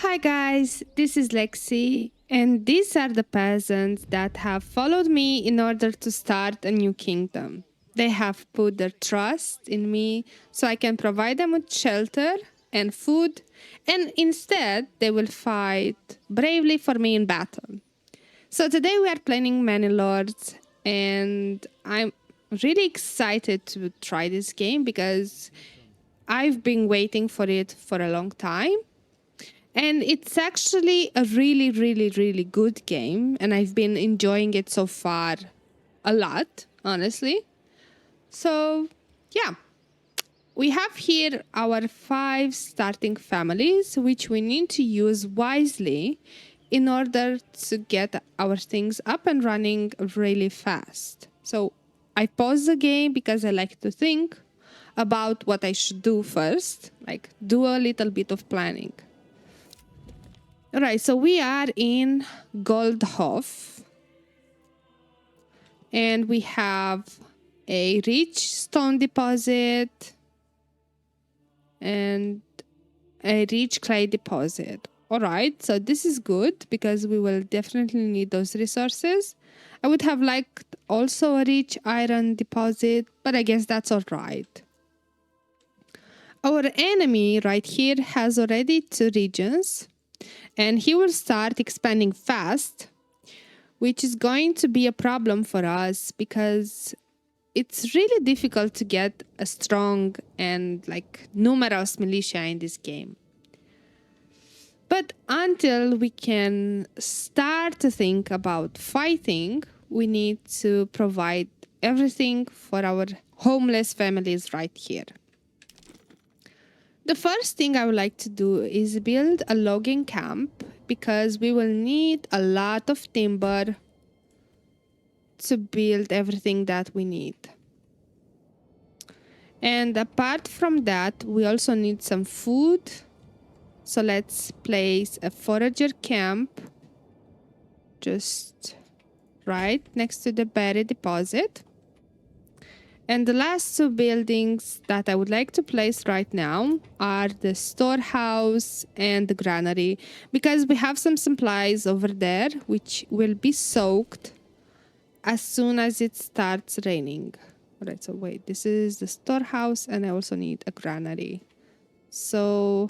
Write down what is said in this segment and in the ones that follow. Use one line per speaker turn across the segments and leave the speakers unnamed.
Hi guys, this is Lexi, and these are the peasants that have followed me in order to start a new kingdom. They have put their trust in me so I can provide them with shelter and food, and instead they will fight bravely for me in battle. So today we are playing Manor Lords, and I'm really excited to try this game because I've been waiting for it for a long time. And it's actually a really, really, really good game. And I've been enjoying it so far a lot, honestly. So, yeah. We have here our 5 starting families, which we need to use wisely in order to get our things up and running really fast. So, I pause the game because I like to think about what I should do first, like do a little bit of planning. All right, so we are in Goldhof, and we have a rich stone deposit and a rich clay deposit. All right, so this is good because we will definitely need those resources. I would have liked also a rich iron deposit, but I guess that's all right. Our enemy right here has already 2 regions, and he will start expanding fast, which is going to be a problem for us because it's really difficult to get a strong and numerous militia in this game. But until we can start to think about fighting, we need to provide everything for our homeless families right here. The first thing I would like to do is build a logging camp because we will need a lot of timber to build everything that we need. And apart from that, we also need some food. So let's place a forager camp just right next to the berry deposit. And the last 2 buildings that I would like to place right now are the storehouse and the granary, because we have some supplies over there which will be soaked as soon as it starts raining. All right, so wait, this is the storehouse and I also need a granary. So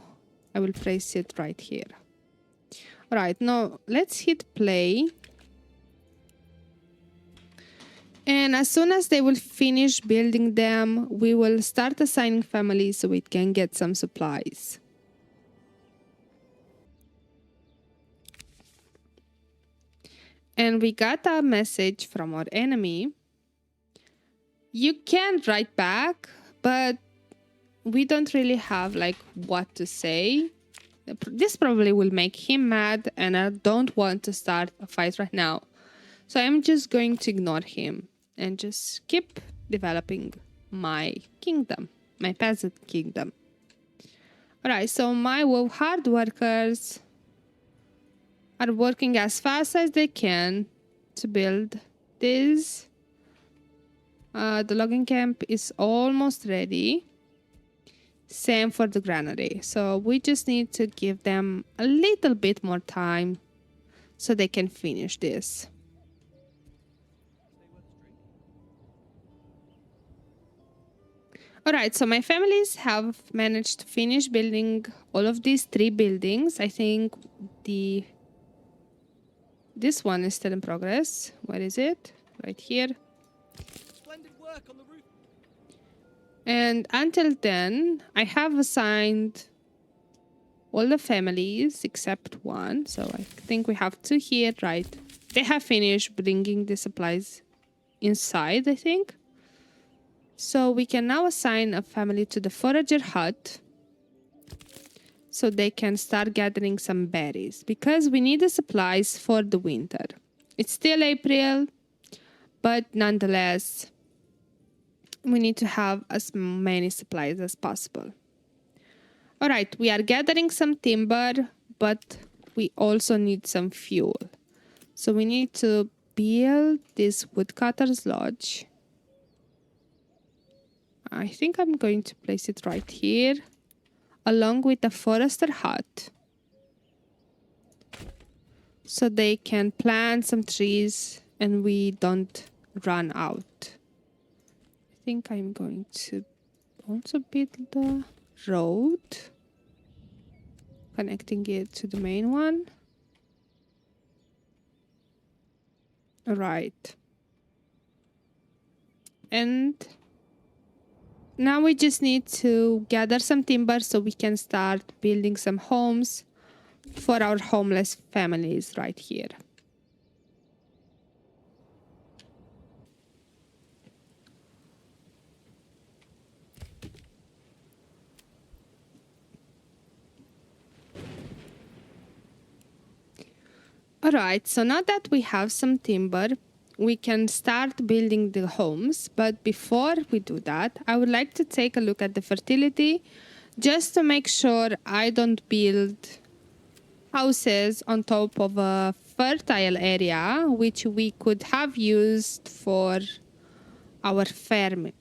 I will place it right here. All right, now let's hit play. And as soon as they will finish building them, we will start assigning families so we can get some supplies. And we got a message from our enemy. You can write back, but we don't really have what to say. This probably will make him mad, and I don't want to start a fight right now. So I'm just going to ignore him and just keep developing my kingdom, my peasant kingdom. Alright, so my hard workers are working as fast as they can to build this. The logging camp is almost ready. Same for the granary. So we just need to give them a little bit more time so they can finish this. Alright, so my families have managed to finish building all of these 3 buildings. I think this one is still in progress. Where is it? Right here.
Splendid work on the roof.
And until then, I have assigned all the families except one. So I think we have 2 here, right? They have finished bringing the supplies inside, I think. So we can now assign a family to the forager hut so they can start gathering some berries because we need the supplies for the winter. It's still April, but nonetheless, we need to have as many supplies as possible. All right, we are gathering some timber, but we also need some fuel. So we need to build this woodcutter's lodge. I think I'm going to place it right here, along with the forester hut. so they can plant some trees and we don't run out. I think I'm going to also build the road, connecting it to the main one. All right. And now we just need to gather some timber so we can start building some homes for our homeless families right here. All right, so now that we have some timber, we can start building the homes. But before we do that, I would like to take a look at the fertility just to make sure I don't build houses on top of a fertile area, which we could have used for our farm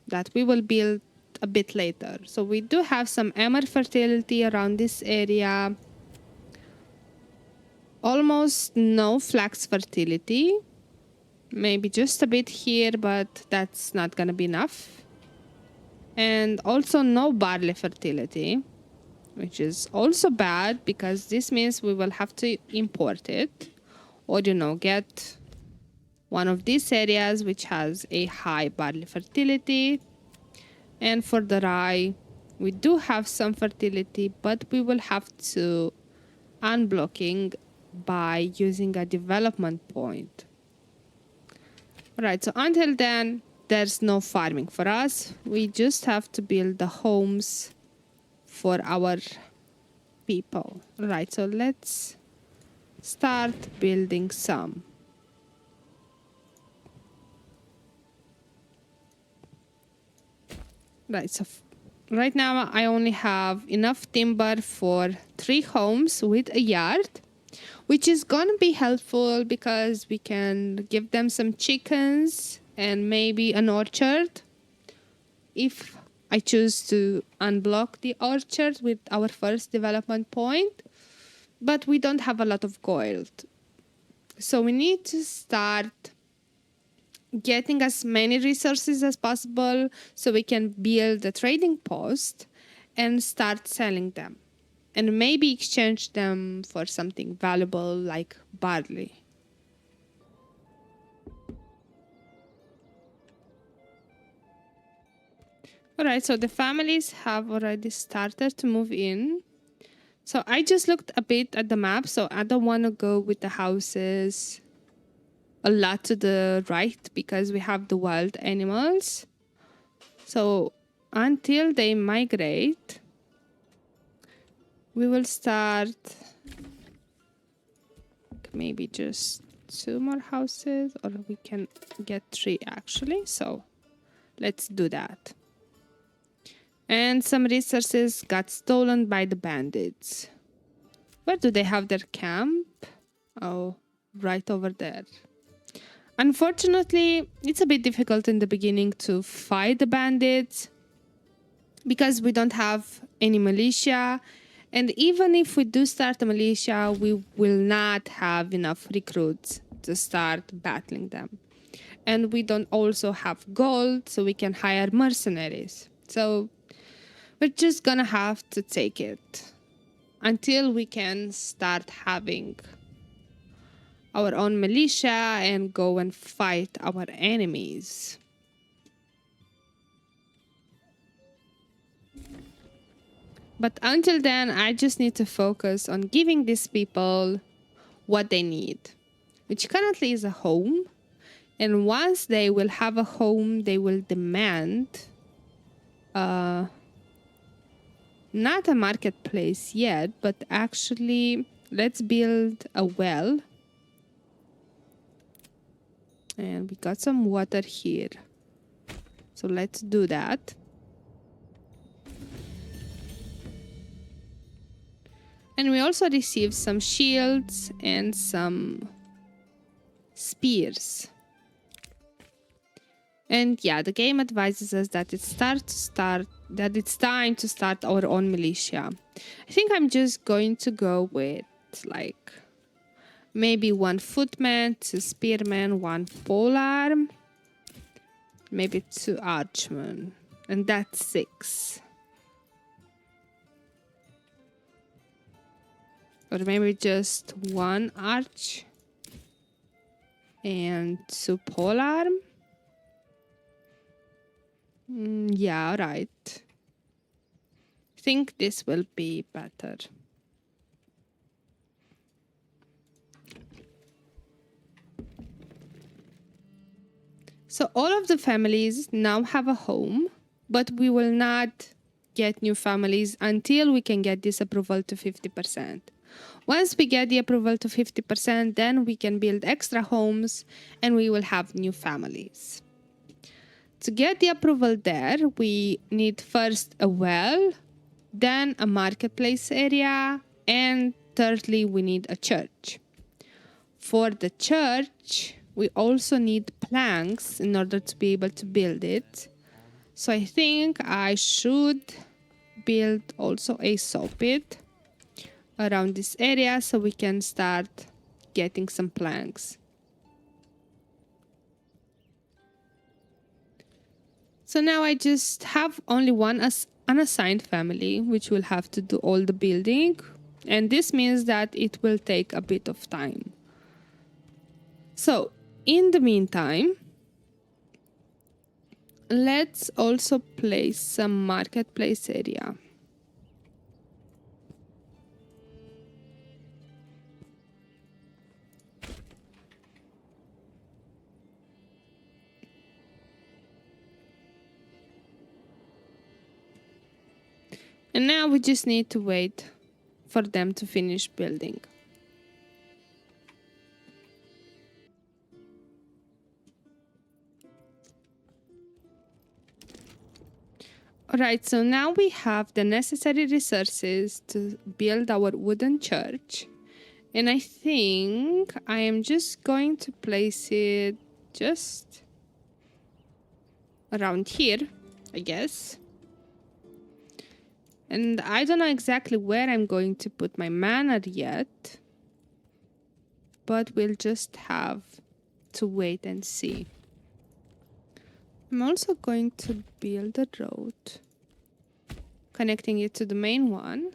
that we will build a bit later. So we do have some emmer fertility around this area. Almost no flax fertility. Maybe just a bit here, but that's not gonna be enough. And also no barley fertility, which is also bad because this means we will have to import it or, get one of these areas which has a high barley fertility. And for the rye, we do have some fertility, but we will have to unblocking by using a development point. All right, so until then, there's no farming for us. We just have to build the homes for our people. All right, so let's start building some. Right, so right now I only have enough timber for 3 homes with a yard, which is gonna be helpful because we can give them some chickens and maybe an orchard if I choose to unblock the orchard with our first development point. But we don't have a lot of gold, so we need to start getting as many resources as possible so we can build a trading post and start selling them, and maybe exchange them for something valuable like barley. All right, so the families have already started to move in. So I just looked a bit at the map, so I don't want to go with the houses a lot to the right because we have the wild animals. So until they migrate, we will start maybe just 2 more houses, or we can get 3 actually. So let's do that. And some resources got stolen by the bandits. Where do they have their camp? Oh, right over there. Unfortunately, it's a bit difficult in the beginning to fight the bandits because we don't have any militia. And even if we do start a militia, we will not have enough recruits to start battling them. And we don't also have gold, so we can hire mercenaries. So we're just gonna have to take it until we can start having our own militia and go and fight our enemies. But until then, I just need to focus on giving these people what they need, which currently is a home. And once they will have a home, they will demand not a marketplace yet, but actually let's build a well. And we got some water here, so let's do that. And we also received some shields and some spears. And yeah, the game advises us that it's time to start our own militia. I think I'm just going to go with like Maybe 1 footman, 2 spearmen, 1 polearm. Maybe 2 archmen. And that's 6. Or maybe just 1 arch and 2 polearm. Yeah, right. I think this will be better. So all of the families now have a home, but we will not get new families until we can get this approval to 50%. Once we get the approval to 50%, then we can build extra homes and we will have new families. To get the approval there, we need first a well, then a marketplace area, and thirdly, we need a church. For the church, we also need planks in order to be able to build it. So I think I should build also a saw pit around this area so we can start getting some planks. So now I just have only one unassigned family, which will have to do all the building. And this means that it will take a bit of time. So in the meantime, let's also place some marketplace area. And now we just need to wait for them to finish building. Alright, so now we have the necessary resources to build our wooden church. And I think I am just going to place it just around here, I guess. And I don't know exactly where I'm going to put my manor yet. But we'll just have to wait and see. I'm also going to build a road connecting it to the main one.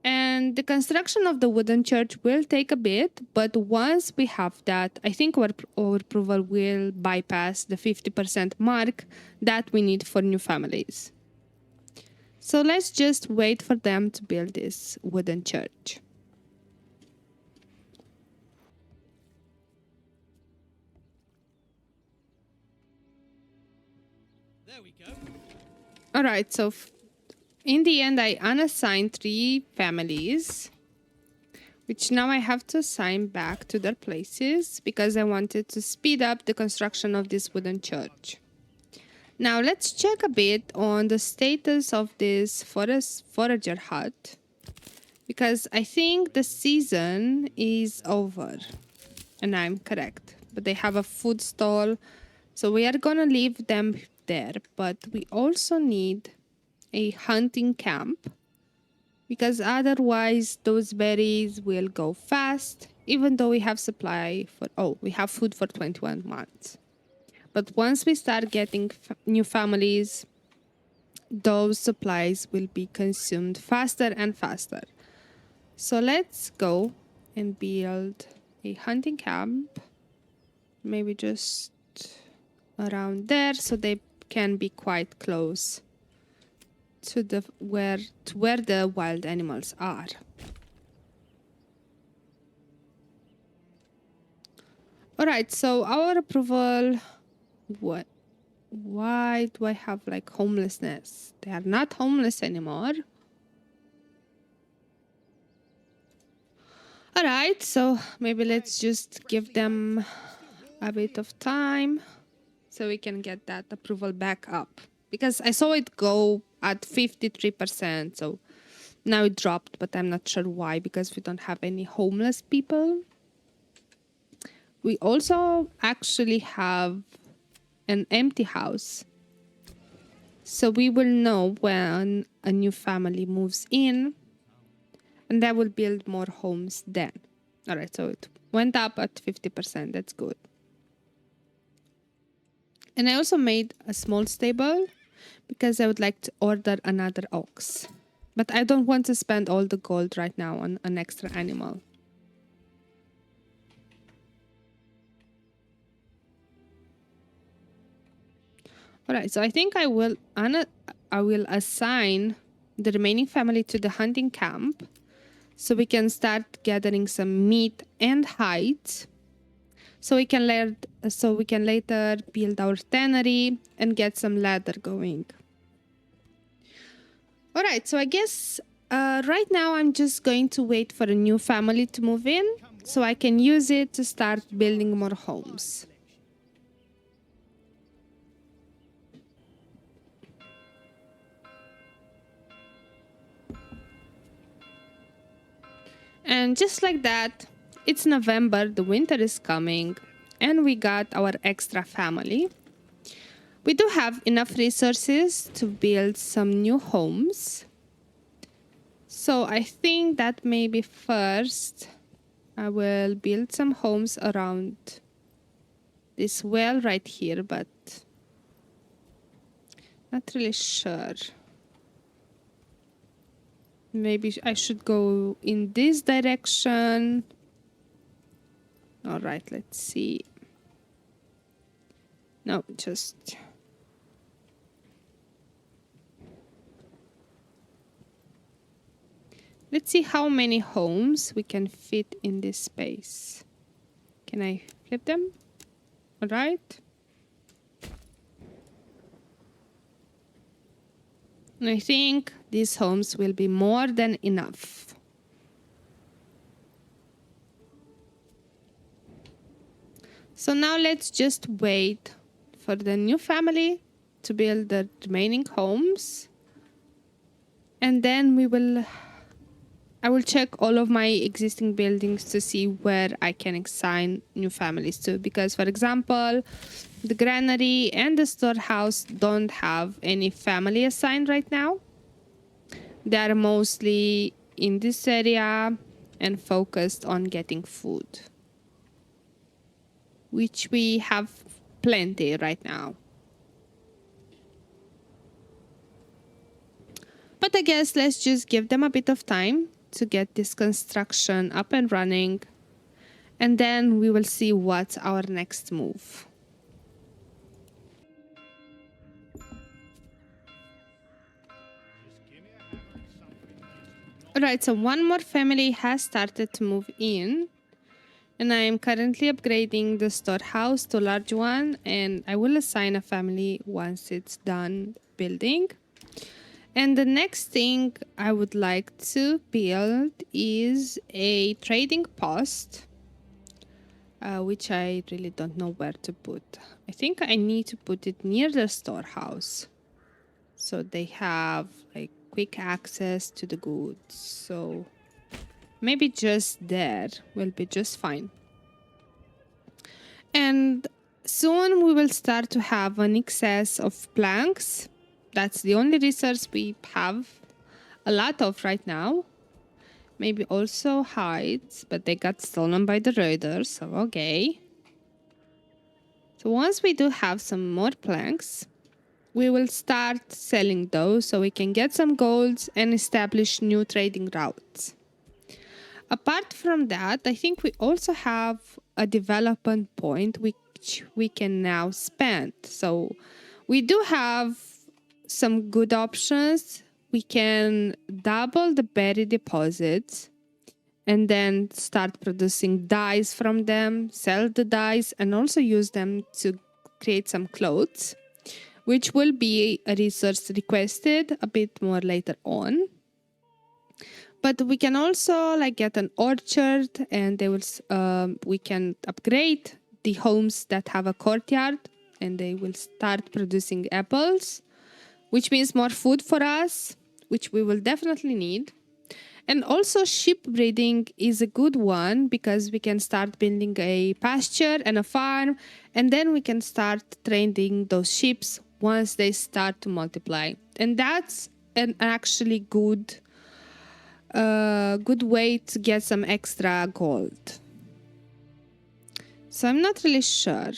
And the construction of the wooden church will take a bit, but once we have that, I think our approval will bypass the 50% mark that we need for new families. So let's just wait for them to build this wooden church.
There we go.
All right, so in the end, I unassigned 3 families, which now I have to assign back to their places because I wanted to speed up the construction of this wooden church. Now let's check a bit on the status of this forager hut, because I think the season is over, and I'm correct. But they have a food stall, so we are gonna leave them there, but we also need a hunting camp, because otherwise those berries will go fast, even though we have supply for, we have food for 21 months. But once we start getting new families, those supplies will be consumed faster and faster. So let's go and build a hunting camp, maybe just around there, so they can be quite close to where the wild animals are. All right, so our approval. What? Why do I have like homelessness? They are not homeless anymore. All right, so maybe let's just give them a bit of time so we can get that approval back up, because I saw it go at 53%, so now it dropped, but I'm not sure why, because we don't have any homeless people. We also actually have an empty house, so we will know when a new family moves in, and that will build more homes then. All right, so Went up at 50%. That's good. And I also made a small stable because I would like to order another ox. But I don't want to spend all the gold right now on an extra animal. Alright, so I think I will assign the remaining family to the hunting camp so we can start gathering some meat and hides. So we can later build our tannery and get some leather going. All right, so I guess right now I'm just going to wait for a new family to move in so I can use it to start building more homes. And just like that, it's November, the winter is coming, and we got our extra family. We do have enough resources to build some new homes. So I think that maybe first I will build some homes around this well right here, but not really sure. Maybe I should go in this direction. All right, let's see. No, just... Let's see how many homes we can fit in this space. Can I flip them? All right. And I think these homes will be more than enough. So now let's just wait for the new family to build the remaining homes. And then I will check all of my existing buildings to see where I can assign new families to. Because, for example, the granary and the storehouse don't have any family assigned right now. They are mostly in this area and focused on getting food, which we have plenty right now. But I guess let's just give them a bit of time to get this construction up and running, and then we will see what's our next move. Alright, so one more family has started to move in, and I am currently upgrading the storehouse to a large one, and I will assign a family once it's done building. And the next thing I would like to build is a trading post, which I really don't know where to put. I think I need to put it near the storehouse, so they have like quick access to the goods. So maybe just there will be just fine. And soon we will start to have an excess of planks. That's the only resource we have a lot of right now. Maybe also hides, but they got stolen by the raiders, so okay. So once we do have some more planks, we will start selling those so we can get some golds and establish new trading routes. Apart from that, I think we also have a development point which we can now spend. So we do have some good options. We can double the berry deposits and then start producing dyes from them, sell the dyes, and also use them to create some clothes, which will be a resource requested a bit more later on. But we can also get an orchard, and we can upgrade the homes that have a courtyard, and they will start producing apples, which means more food for us, which we will definitely need. And also sheep breeding is a good one because we can start building a pasture and a farm, and then we can start training those sheep once they start to multiply. And that's an actually good way to get some extra gold. So I'm not really sure.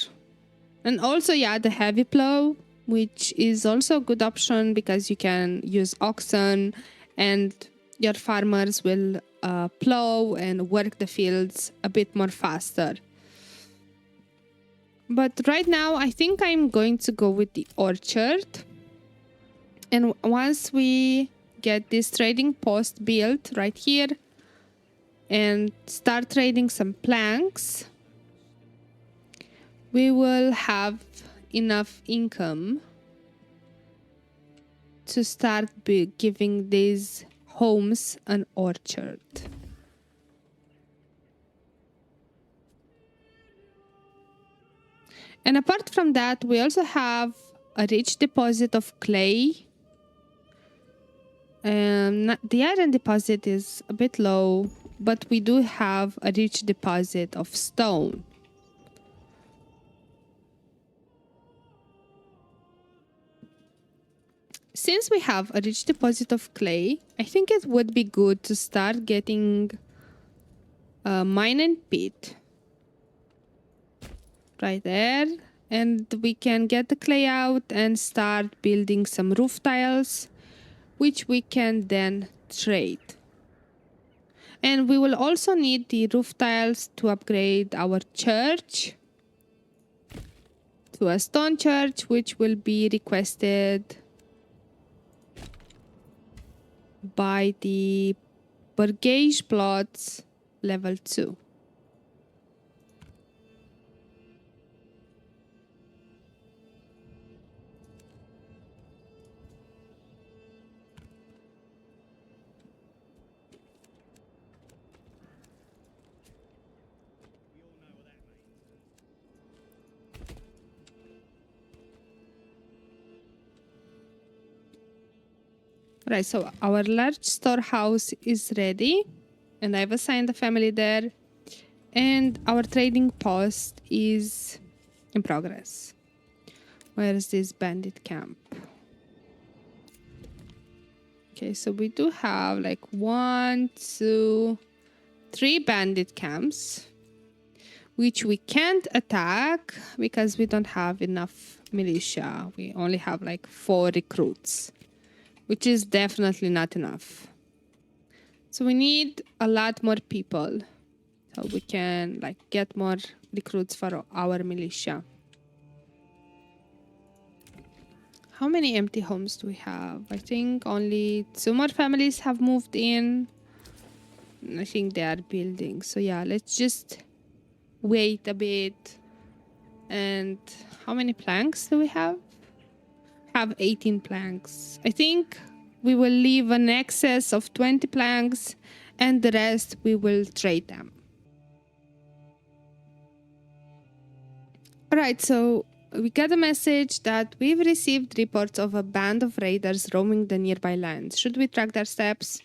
And also, yeah, the heavy plow, which is also a good option because you can use oxen and your farmers will plow and work the fields a bit more faster. But right now, I think I'm going to go with the orchard. And once we get this trading post built right here and start trading some planks, we will have enough income to start giving these homes an orchard. And apart from that, we also have a rich deposit of clay. The iron deposit is a bit low, but we do have a rich deposit of stone. Since we have a rich deposit of clay, I think it would be good to start getting a mine and pit right there. And we can get the clay out and start building some roof tiles, which we can then trade. And we will also need the roof tiles to upgrade our church to a stone church, which will be requested by the Burgage plots level 2. Right, so our large storehouse is ready, and I've assigned a family there, and our trading post is in progress. Where is this bandit camp? Okay, so we do have like 1, 2, 3 bandit camps, which we can't attack because we don't have enough militia. We only have like 4 recruits, which is definitely not enough. So we need a lot more people so we can like get more recruits for our militia. How many empty homes do we have? I think only 2 more families have moved in. I think they are building. So yeah, let's just wait a bit. And how many planks do we have? Have 18 planks. I think we will leave an excess of 20 planks and the rest we will trade them. Alright, so we got a message that we've received reports of a band of raiders roaming the nearby lands. Should we track their steps?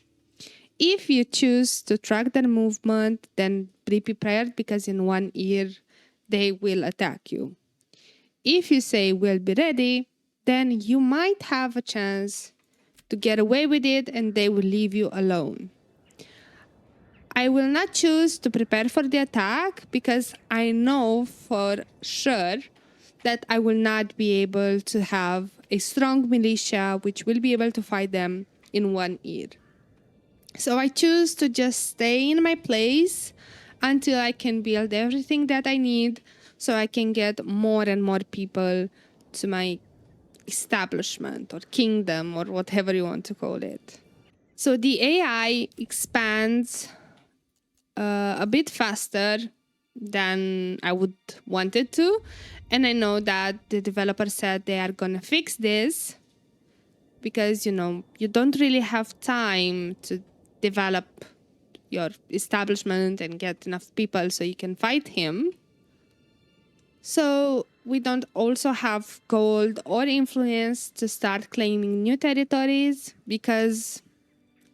If you choose to track their movement, then be prepared because in 1 year they will attack you. If you say we'll be ready, then you might have a chance to get away with it and they will leave you alone. I will not choose to prepare for the attack because I know for sure that I will not be able to have a strong militia which will be able to fight them in 1 year. So I choose to just stay in my place until I can build everything that I need so I can get more and more people to my establishment or kingdom or whatever you want to call it. So the AI expands a bit faster than I would want it to. And I know that the developer said they are going to fix this because, you know, you don't really have time to develop your establishment and get enough people so you can fight him. So we don't also have gold or influence to start claiming new territories because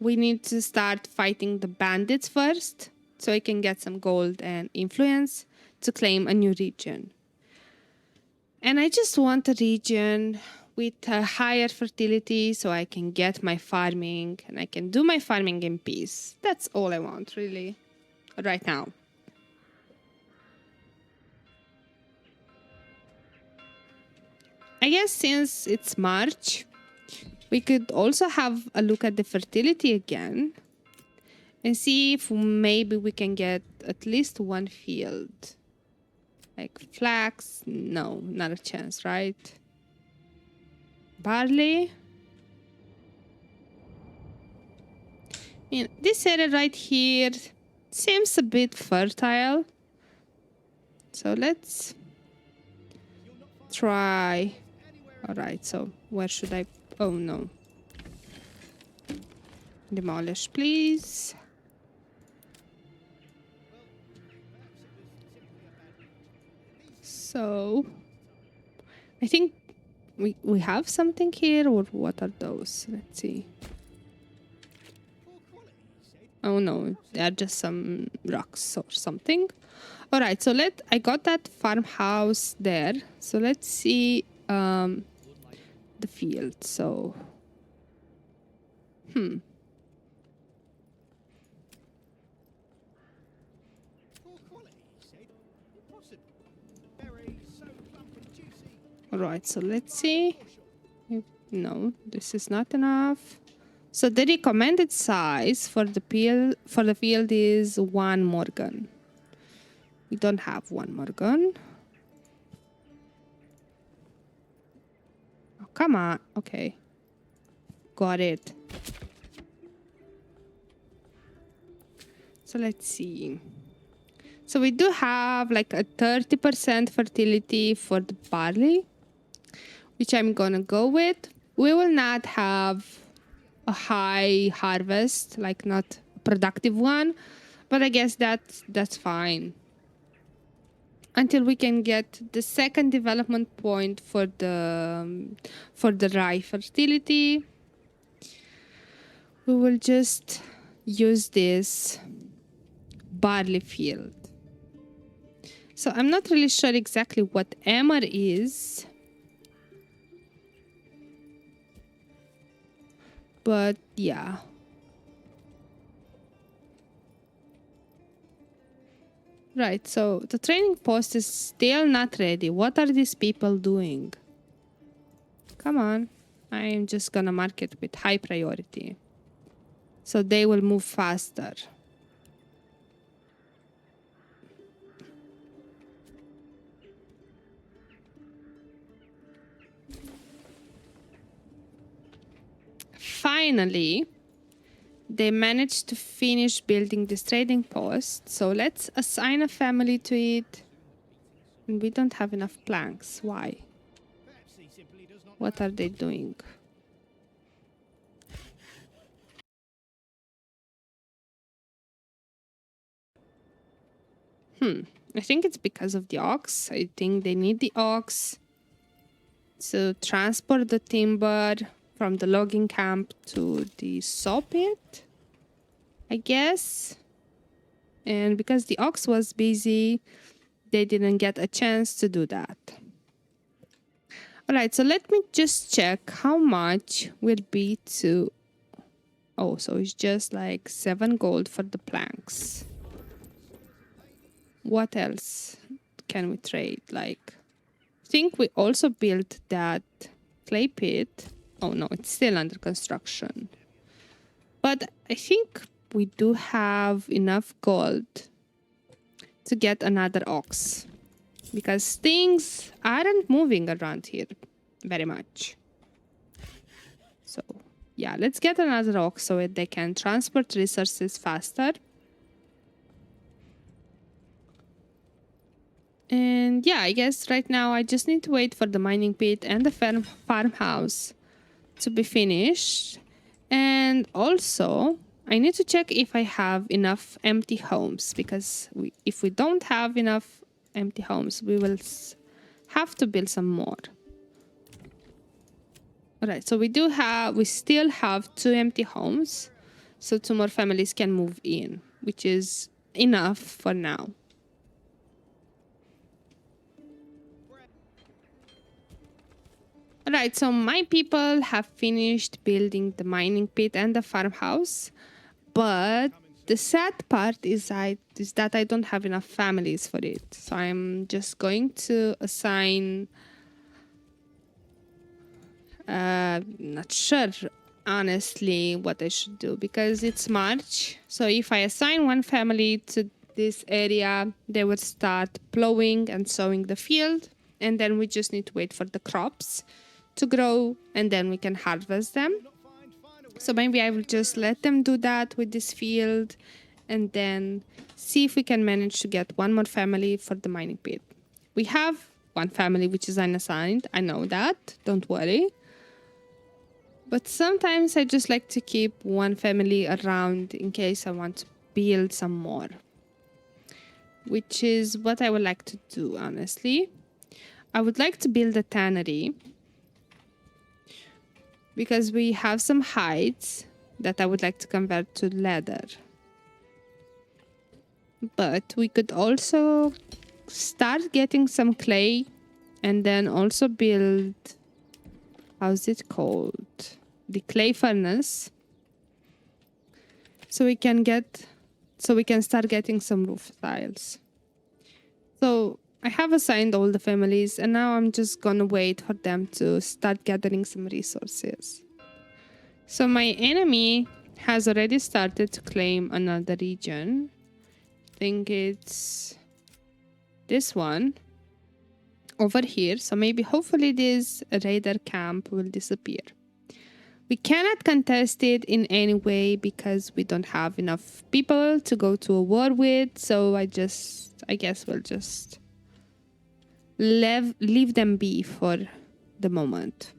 we need to start fighting the bandits first so I can get some gold and influence to claim a new region. And I just want a region with a higher fertility so I can get my farming and I can do my farming in peace. That's all I want, really, right now. I guess since it's March, we could also have a look at the fertility again and see if maybe we can get at least one field. Like flax, no, not a chance, right? Barley. This area right here seems a bit fertile. So let's try. All right, so where should I? Oh no. Demolish, please. So I think we have something here, or what are those? Let's see. Oh no, they're just some rocks or something. All right, so I got that farmhouse there. So let's see the field. So all right, so let's see. No, this is not enough. So the recommended size for the field is 1 Morgan. We don't have 1 Morgan. Oh, come on. Okay. Got it. So let's see. So we do have like a 30% fertility for the barley, which I'm gonna go with. We will not have a high harvest, like not a productive one, but I guess that's fine. Until we can get the second development point for the rye fertility, we will just use this barley field. So I'm not really sure exactly what emmer is, but yeah. Right, so the training post is still not ready. What are these people doing? Come on. I am just gonna mark it with high priority, so they will move faster. Finally, they managed to finish building this trading post, so let's assign a family to it. And we don't have enough planks. Why? What are they doing? I think it's because of the ox. I think they need the ox to transport the timber from the logging camp to the saw pit, I guess. And because the ox was busy, they didn't get a chance to do that. All right, so let me just check how much will be to... Oh, so it's just like 7 gold for the planks. What else can we trade? Like, I think we also built that clay pit. Oh no, it's still under construction. But I think we do have enough gold to get another ox, because things aren't moving around here very much. So yeah, let's get another ox so that they can transport resources faster. And yeah, I guess right now I just need to wait for the mining pit and the farmhouse to be finished. And also, I need to check if I have enough empty homes, because if we don't have enough empty homes, we will have to build some more. All right, so we still have 2 empty homes, so 2 more families can move in, which is enough for now. All right, so my people have finished building the mining pit and the farmhouse, but the sad part is that I don't have enough families for it. So I'm just going to assign Not sure, honestly, what I should do because it's March. So if I assign one family to this area, they would start plowing and sowing the field. And then we just need to wait for the crops to grow and then we can harvest them. So maybe I will just let them do that with this field and then see if we can manage to get one more family for the mining pit. We have one family which is unassigned. I know that. Don't worry. But sometimes I just like to keep one family around in case I want to build some more. Which is what I would like to do, honestly. I would like to build a tannery. Because we have some hides that I would like to convert to leather. But we could also start getting some clay and then also build, how's it called? The clay furnace. So we can start getting some roof tiles. So I have assigned all the families and now I'm just gonna wait for them to start gathering some resources. So my enemy has already started to claim another region. I think it's this one over here. So maybe hopefully this raider camp will disappear. We cannot contest it in any way because we don't have enough people to go to a war with. So I guess we'll just leave them be for the moment.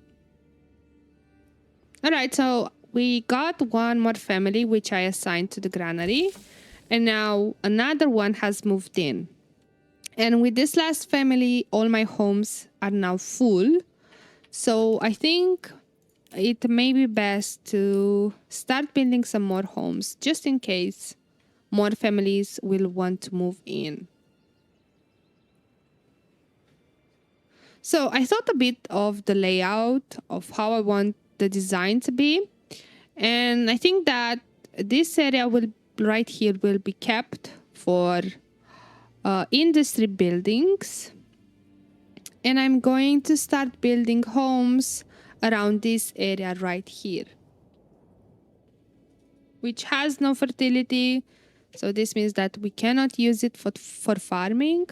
Alright, so we got one more family which I assigned to the granary. And now another one has moved in. And with this last family, all my homes are now full. So I think it may be best to start building some more homes just in case more families will want to move in. So I thought a bit of the layout of how I want the design to be. And I think that this area right here will be kept for industry buildings. And I'm going to start building homes around this area right here, which has no fertility. So this means that we cannot use it for farming,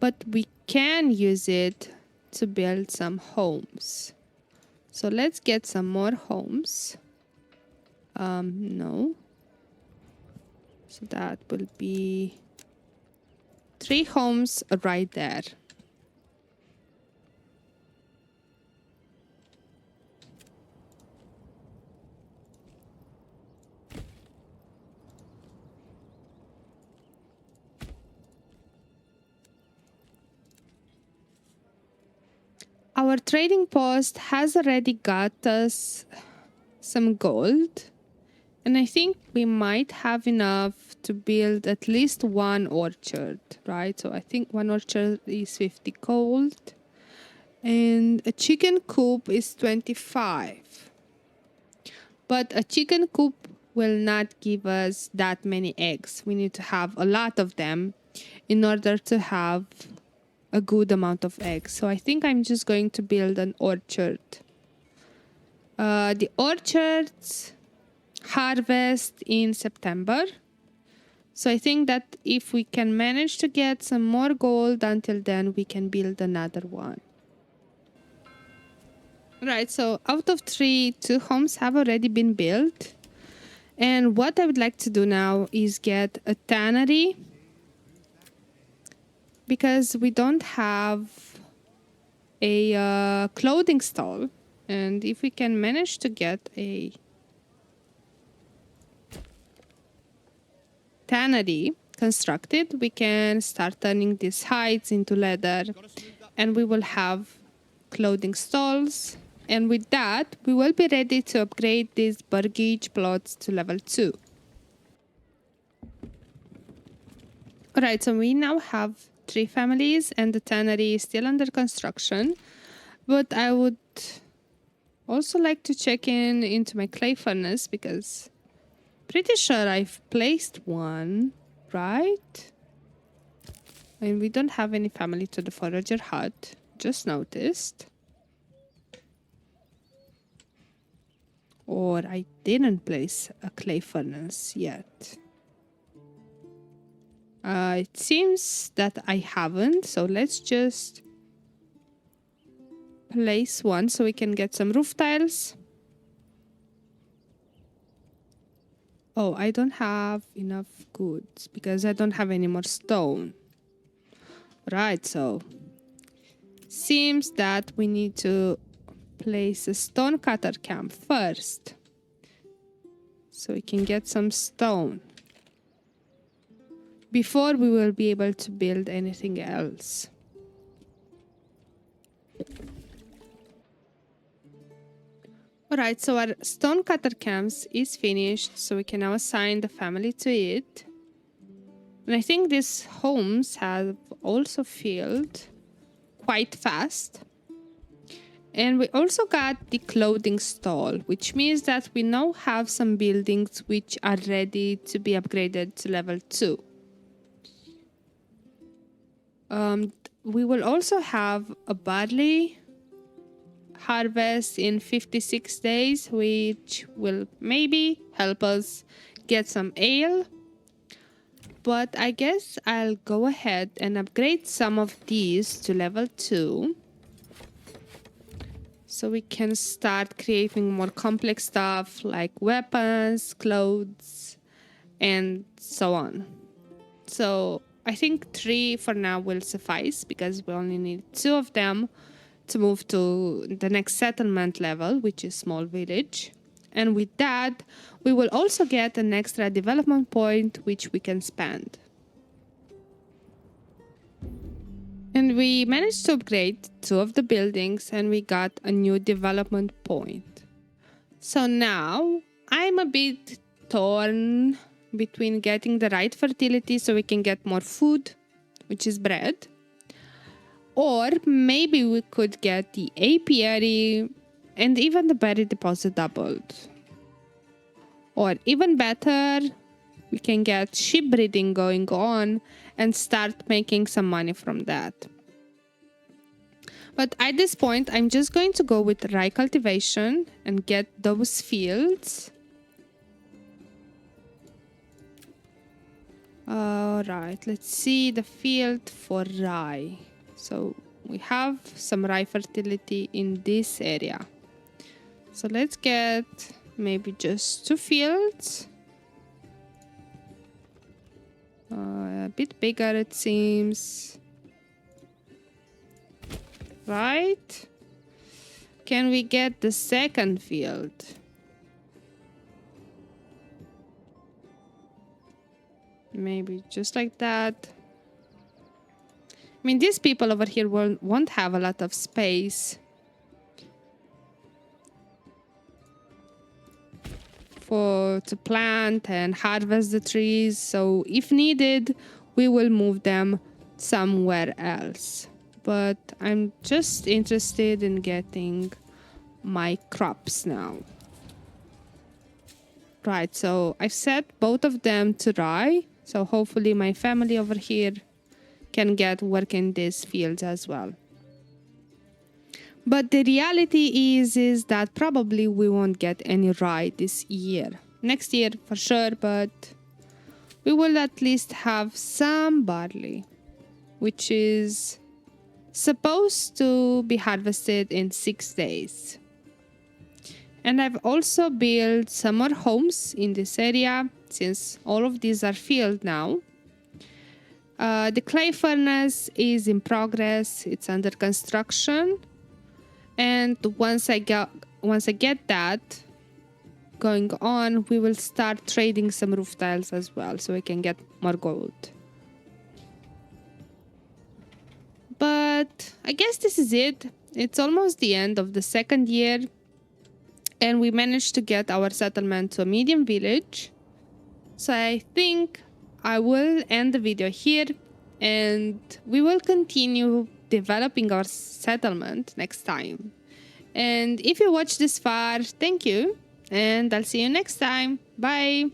but we can use it to build some homes. So let's get some more homes. No. So that will be 3 homes right there. Our trading post has already got us some gold. And I think we might have enough to build at least one orchard, right? So I think one orchard is 50 gold. And a chicken coop is 25. But a chicken coop will not give us that many eggs. We need to have a lot of them in order to have a good amount of eggs. So I think I'm just going to build an orchard. The orchards harvest in September. So I think that if we can manage to get some more gold until then, we can build another one. Right, so out of 3, 2 homes have already been built. And what I would like to do now is get a tannery, because we don't have a clothing stall. And if we can manage to get a tannery constructed, we can start turning these hides into leather and we will have clothing stalls. And with that, we will be ready to upgrade these burgage plots to level 2. Alright, so we now have 3 families and the tannery is still under construction. But I would also like to check into my clay furnace because pretty sure I've placed one, right? And we don't have any family to the forager hut. Just noticed. Or I didn't place a clay furnace yet. It seems that I haven't, so let's just place one so we can get some roof tiles. Oh, I don't have enough goods because I don't have any more stone. Right, so seems that we need to place a stone cutter camp first so we can get some stone before we will be able to build anything else. Alright, so our stone cutter camps is finished, so we can now assign the family to it. And I think these homes have also filled quite fast. And we also got the clothing stall, which means that we now have some buildings which are ready to be upgraded to level 2. We will also have a barley harvest in 56 days, which will maybe help us get some ale. But I guess I'll go ahead and upgrade some of these to level 2. So we can start creating more complex stuff like weapons, clothes, and so on. So I think 3 for now will suffice because we only need 2 of them to move to the next settlement level, which is small village. And with that, we will also get an extra development point which we can spend. And we managed to upgrade 2 of the buildings and we got a new development point. So now I'm a bit torn between getting the right fertility so we can get more food, which is bread. Or maybe we could get the apiary and even the berry deposit doubled. Or even better, we can get sheep breeding going on and start making some money from that. But at this point, I'm just going to go with rye cultivation and get those fields. Alright, let's see the field for rye. So we have some rye fertility in this area. So let's get maybe just 2 fields. A bit bigger it seems. Right? Can we get the second field? Maybe just like that. I mean, these people over here won't have a lot of space to plant and harvest the trees. So if needed, we will move them somewhere else. But I'm just interested in getting my crops now. Right, so I've set both of them to rye. So hopefully my family over here can get work in these fields as well. But the reality is that probably we won't get any rye this year. Next year for sure, but we will at least have some barley, which is supposed to be harvested in 6 days. And I've also built some more homes in this area since all of these are filled now. The clay furnace is in progress. It's under construction. And once I get that going on, we will start trading some roof tiles as well so we can get more gold. But I guess this is it. It's almost the end of the second year. And we managed to get our settlement to a medium village. So I think I will end the video here. And we will continue developing our settlement next time. And if you watched this far, thank you. And I'll see you next time. Bye.